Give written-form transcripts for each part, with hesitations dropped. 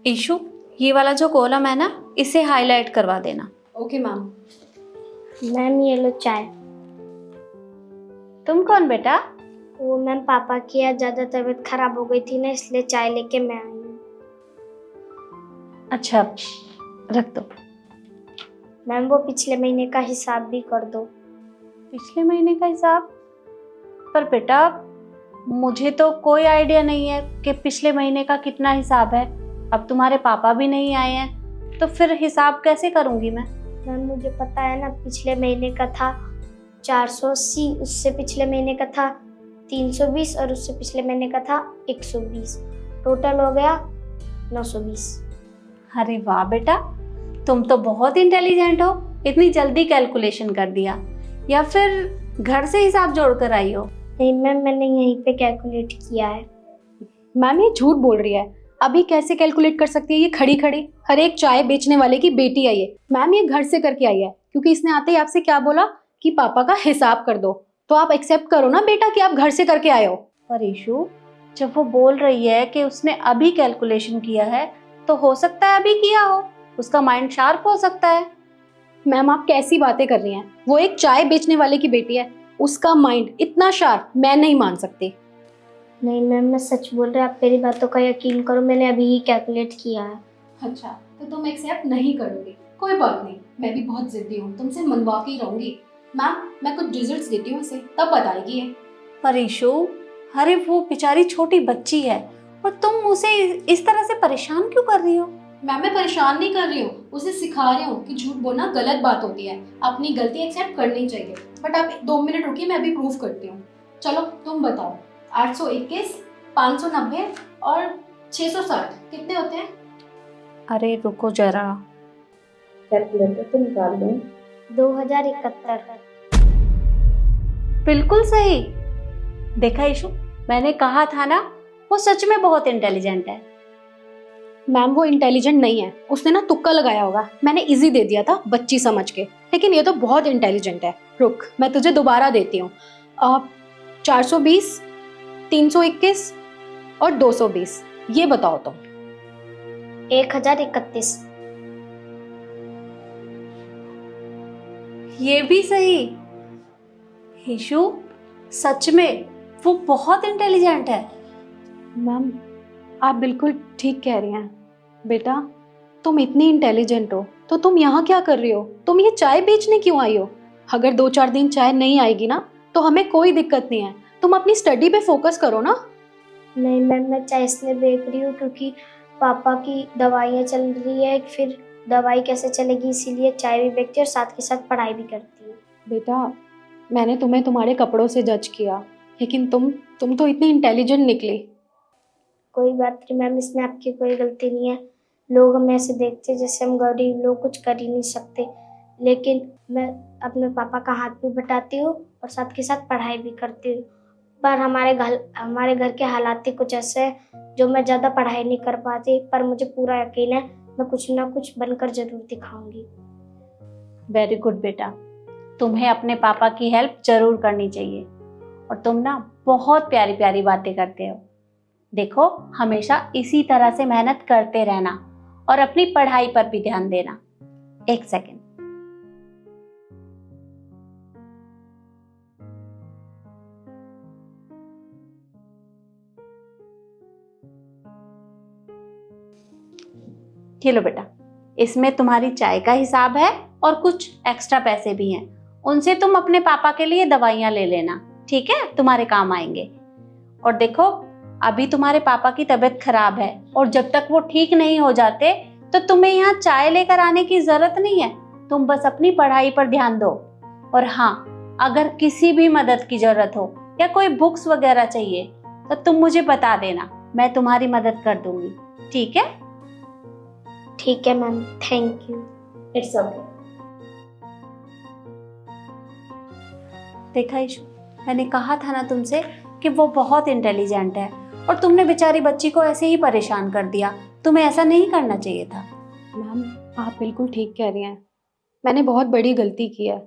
Issue, ये वाला जो कॉलम है ना, इसे हाईलाइट करवा देना। Okay ma'am. मैम ये लो चाय। तुम कौन बेटा? वो मैम पापा की आज ज़्यादा तबीयत खराब हो गई थी ना, इसलिए चाय लेके मैं आई हूँ। अच्छा, रख दो। मैम वो पिछले महीने का हिसाब भी कर दो। पिछले महीने का हिसाब? पर बेटा, मुझे तो कोई आइडिया नहीं है कि पिछले महीने का कितना हिसाब है। अब तुम्हारे पापा भी नहीं आए हैं, तो फिर हिसाब कैसे करूंगी मैं? मैम मुझे पता है ना, पिछले महीने का था 480, उससे पिछले महीने का था 320 और उससे पिछले महीने का था 120। टोटल हो गया 920। अरे वाह बेटा, तुम तो बहुत इंटेलिजेंट हो। इतनी जल्दी कैलकुलेशन कर दिया, या फिर घर से हिसाब जोड़कर आई हो? नहीं मैम, मैंने यहीं पे कैलकुलेट किया है। मैम ये झूठ बोल रही है। अभी कैसे कैलकुलेट कर सकती है? ये खड़ी खड़ी हर एक चाय बेचने वाले की बेटी आई है। मैम ये घर से करके आई है, क्योंकि इसने आते ही आपसे क्या बोला कि पापा का हिसाब कर दो। तो आप एक्सेप्ट करो ना बेटा कि आप घर से करके आए हो। पर ईशु, जब वो बोल रही है कि उसने अभी कैलकुलेशन किया है, तो हो सकता है अभी किया हो। उसका माइंड शार्प हो सकता है। मैम आप कैसी बातें कर रही हैं? वो एक चाय बेचने वाले की बेटी है, उसका माइंड इतना शार्प मैं नहीं मान सकती। नहीं मैम, मैं सच बोल रही हूँ, आप मेरी बातों का यकीन करो, मैंने अभी ही कैलकुलेट किया है। अच्छा, तो तुम एक्सेप्ट नहीं करोगे? कोई बात नहीं, मैं भी बहुत जिद्दी हूँ, तुमसे मनवा के ही रहूंगी। मैम मैं कुछ डिजिट्स देती हूँ इसे, तब बताएगी ये। पर ईशु, अरे वो बेचारी छोटी बच्ची है, और तुम उसे इस तरह से परेशान क्यों कर रही हो? मैम मैं परेशान नहीं कर रही हूँ, उसे सिखा रही हूँ कि झूठ बोलना गलत बात होती है, अपनी गलती एक्सेप्ट करनी चाहिए। बट आप 2 मिनट रुकिए, मैं अभी प्रूफ करती हूँ। चलो तुम बताओ, 821, 590 और 660 कितने होते हैं? अरे रुको जरा, कैलकुलेटर तो निकाल दूँ। 2071। बिल्कुल सही। देखा ईशु, मैंने कहा था ना, वो सच में बहुत इंटेलिजेंट है। मैम वो इंटेलिजेंट नहीं है, उसने ना तुक्का लगाया होगा। मैंने इजी दे दिया था बच्ची समझ के, लेकिन ये तो बहुत इंटेलिजेंट है। रुक, मैं तुझे दोबारा देती हूँ। 420, 321 और 220, ये बताओ तुम। 1031। ये भी सही। ईशु, सच में वो बहुत इंटेलिजेंट है। मैम आप बिल्कुल ठीक कह रही हैं। बेटा तुम इतनी इंटेलिजेंट हो तो तुम यहाँ क्या कर रही हो? तुम ये चाय बेचने क्यों आई हो? अगर 2-4 दिन चाय नहीं आएगी ना तो हमें कोई दिक्कत नहीं है, तुम अपनी स्टडी पे फोकस करो ना। नहीं मैम, मैं चाय इसलिए बेच रही हूँ क्योंकि पापा की दवाइयाँ चल रही है, फिर दवाई कैसे चलेगी, इसीलिए चाय भी बेचती हूँ और साथ के साथ पढ़ाई भी करती हूँ। बेटा मैंने तुम्हें तुम्हारे कपड़ों से जज किया, लेकिन तुम तो इतनी इंटेलिजेंट निकली। कोई बात नहीं मैम, इसमें आपकी कोई गलती नहीं है। लोग हमें ऐसे देखते हैं जैसे हम गरीब लोग कुछ कर ही नहीं सकते, लेकिन मैं अपने पापा का हाथ भी बटाती हूँ और साथ के साथ पढ़ाई भी करती हूँ। पर हमारे घर के हालात ही कुछ ऐसे हैं जो मैं ज़्यादा पढ़ाई नहीं कर पाती, पर मुझे पूरा यकीन है मैं कुछ ना कुछ बनकर जरूर दिखाऊंगी। वेरी गुड बेटा, तुम्हें अपने पापा की हेल्प जरूर करनी चाहिए। और तुम ना बहुत प्यारी प्यारी बातें करते हो। देखो, हमेशा इसी तरह से मेहनत करते रहना और अपनी पढ़ाई पर भी ध्यान देना। एक सेकेंड। ये लो बेटा, इसमें तुम्हारी चाय का हिसाब है और कुछ एक्स्ट्रा पैसे भी हैं। उनसे तुम अपने पापा के लिए दवाइयां ले लेना, ठीक है? तुम्हारे काम आएंगे। और देखो, अभी तुम्हारे पापा की तबीयत खराब है, और जब तक वो ठीक नहीं हो जाते तो तुम्हें यहाँ चाय लेकर आने की जरूरत नहीं है। तुम बस अपनी पढ़ाई पर ध्यान दो। और हाँ, अगर किसी भी मदद की जरूरत हो या कोई बुक्स वगैरह चाहिए तो तुम मुझे बता देना, मैं तुम्हारी मदद कर दूंगी, ठीक है? ठीक है ma'am, thank you. It's okay. देखा ईशु, मैंने कहा था ना तुमसे कि वो बहुत इंटेलिजेंट है, और तुमने बेचारी बच्ची को ऐसे ही परेशान कर दिया। तुम्हें ऐसा नहीं करना चाहिए था। मैम आप बिल्कुल ठीक कह रही हैं, मैंने बहुत बड़ी गलती की है,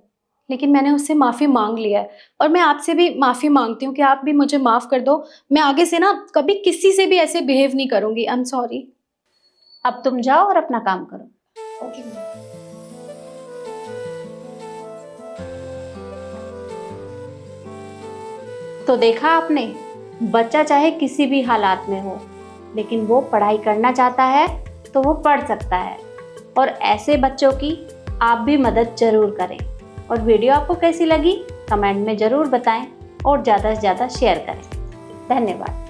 लेकिन मैंने उससे माफ़ी मांग लिया है। और मैं आपसे भी माफ़ी मांगती हूँ कि आप भी मुझे माफ़ कर दो। मैं आगे से ना कभी किसी से भी ऐसे बिहेव नहीं करूँगी। I am sorry. अब तुम जाओ और अपना काम करो। Okay ma'am. तो देखा आपने, बच्चा चाहे किसी भी हालात में हो, लेकिन वो पढ़ाई करना चाहता है तो वो पढ़ सकता है। और ऐसे बच्चों की आप भी मदद जरूर करें। और वीडियो आपको कैसी लगी कमेंट में ज़रूर बताएं और ज़्यादा से ज़्यादा शेयर करें। धन्यवाद।